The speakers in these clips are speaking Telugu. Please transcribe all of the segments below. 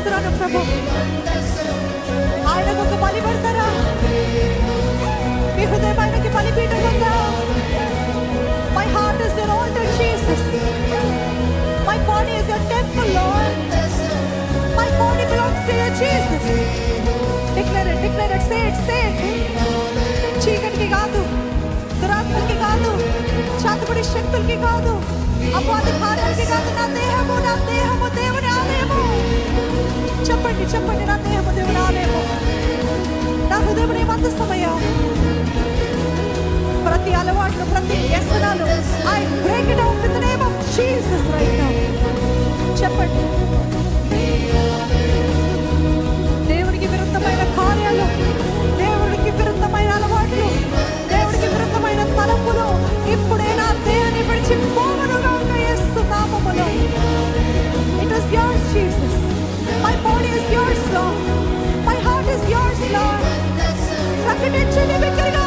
అడుగుతున్నాను ప్రభు, ఆయనకు ఒక బలి పెడతారా? మీ హృదయం ఆయనకి బలిపీఠం ఉందా? My heart is your altar, Jesus. My body is your temple, Lord. My body belongs to you, Jesus. Declare it, say it. చీకటికి కాదు, దురాత్మకి కాదు, చాతుపడి శక్తులకి కాదు, అపవాది కార్యాలకి కాదు. నా దేహము దేవుని ఆలయము. చెప్పండి, నా దేహము దేవుని ఆలయము. నా హృదయం నీ మందస్తమయ్యా. ప్రతి అలవాట్లు, ప్రతి వ్యసనాలు, I break it off in the name of Jesus right now. చెప్పండి. దేవుడికి విరుద్ధమైన కార్యాలు, దేవుడికి విరుద్ధమైన అలవాట్లు, దేవుడికి విరుద్ధమైన తలంపులు ఇప్పుడే నా దేహాన్ని విడిచి పోవనుగా ఉన్న యేసు నామములో. It is yours, Jesus. My body is yours, Lord. My heart is yours, Lord. ప్రకటించండి బిగ్గరగా.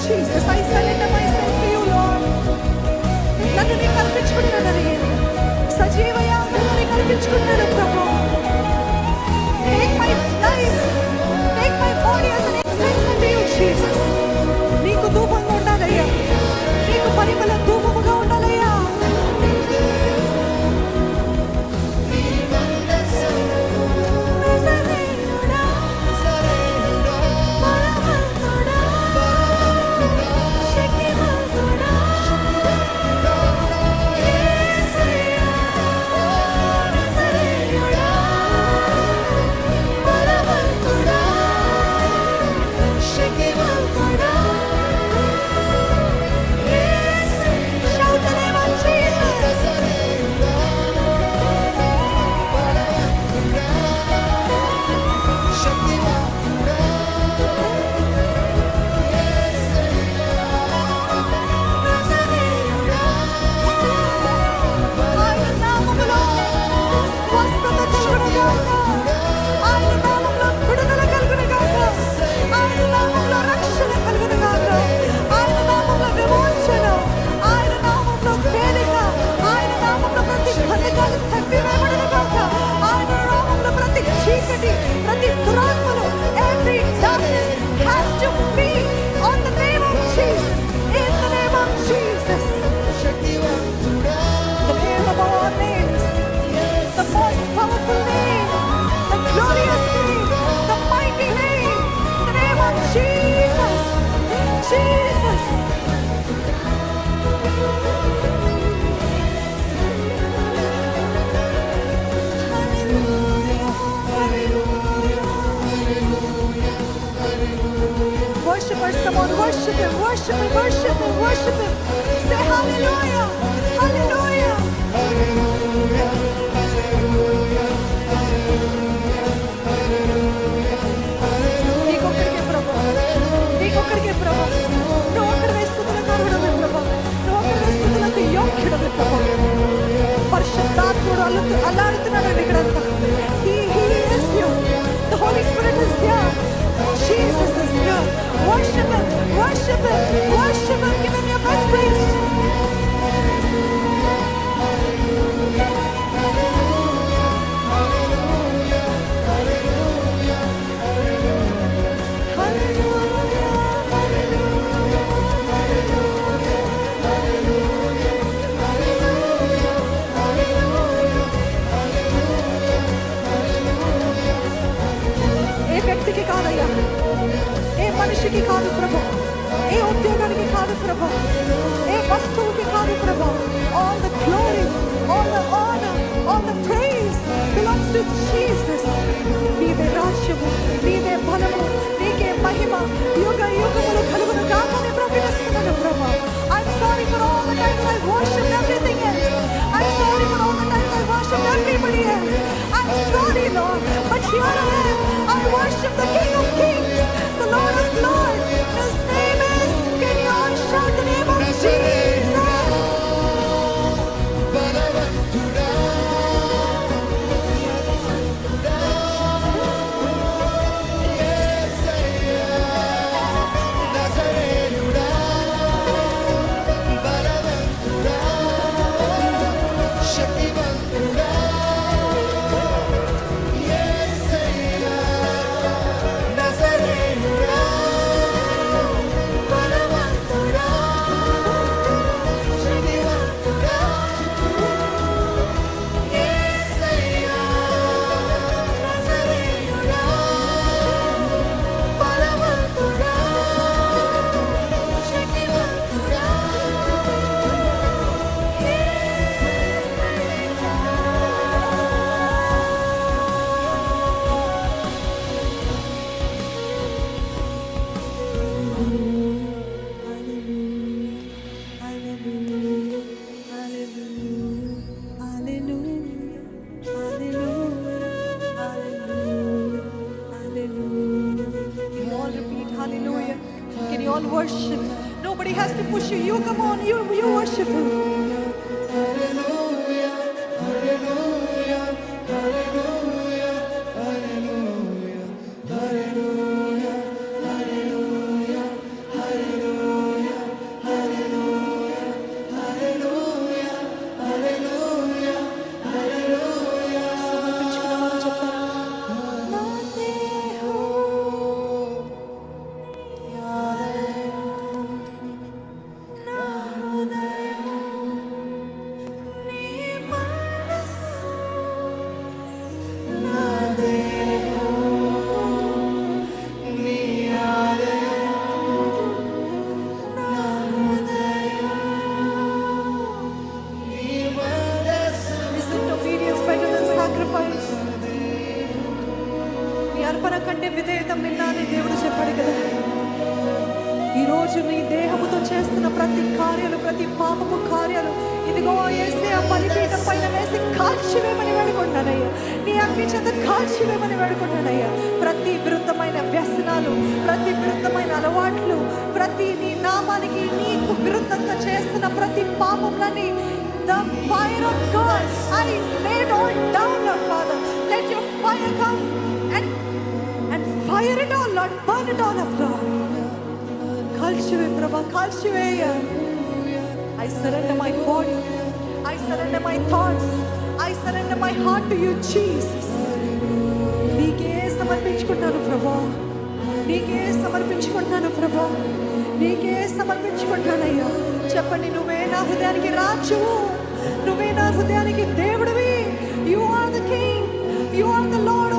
Jesus, I surrender myself to you, Lord. నన్ను నీకు అర్పించుకుంటున్నాను, సజీవ యాగంగా నీకు అర్పించుకుంటున్నాను ప్రభు. Take my life, take my body as an incense unto you, Jesus. నీకు ధూపంగా ఉండాలయ్యా, నీకు పరిమళ ధూపముగా ఉండాలయ్యా. Worship him. Say hallelujah, hallelujah. నీకొక్కడికే ప్రభు, నువ్వు ఒక్కడివే స్తుతులకు అర్హుడవే ప్రభు, నువ్వు ఒక్కడివే స్తుతులకు యోగ్యుడవే ప్రభు. పరిశుద్ధాత్ముడు అల్లాడుతున్నాడండి ఇక్కడంతా. He is here. The Holy Spirit is here. Jesus is here. Worship him, worship him, worship him. Give him your best praise. వ్యక్తికి కాదయ్యా, ఏ మనిషికి కాదు ప్రభు, ఏ ఉద్యోగానికి కాదు ప్రభు, ఏ వస్తువుకి కాదు ప్రభు. All the glory, all the honor, all the praise belongs to Jesus. నీదే రాజ్యము, నీదే బలము, నీకే మహిమ యుగ యుగములు కలుగును గాకని ప్రకటిస్తున్నాను ప్రభు. I'm sorry for all the times I worshipped everything else. I'm sorry for all the times I worshipped everybody else. I'm sorry, Lord, but here I am. I worship the King of Kings, the Lord of Lords. His name is all worship. Nobody has to push you. You come on, you worship Him. సమర్పించుకున్న వారు చెప్తారా? నా దేహం, నా హృదయం, నీ మనసు. నా దేహం, నీ ఆలయం, నా హృదయం, నీ మనసు. Isn't obedience better than sacrifice? నీ అర్పణ కంటే విధేయత మిన్నా అని దేవుడు చెప్పాడు కదా. ఈరోజు నీ దేహముతో చేస్తున్న ప్రతి కార్యాలు, ప్రతి పాపపు కార్యాలు, ఇదిగో యేసయ్య బలిపీఠం పైన వేసి కాల్చివేయమని వేడుకుంటున్నానయ్యా. నీ అగ్ని చేత కాల్చివేయమని వేడుకుంటున్నానయ్యా. ప్రతి విరుద్ధమైన వ్యసనాలు, ప్రతి విరుద్ధమైన అలవాట్లు, ప్రతి నీ నామానికి నీకు విరుద్ధంగా చేస్తున్న ప్రతి పాపంలని the fire of God, I lay it all down, Lord Father. Let your fire come and fire it all, Lord. Burn it all up, Lord. కాల్చివే ప్రభా, కాల్చివేయ. I surrender my body, I surrender my thoughts, I surrender my heart to you, Jesus. నీకే సమర్పించుకుంటాను ప్రభా, నీకే సమర్పించుకుంటాను ప్రభా, నీకే సమర్పించుకుంటానయ్యా. చెప్పండి, నువ్వే నా హృదయానికి రాజువు, నువ్వే నా హృదయానికి దేవుడివి. You are the King, you are the Lord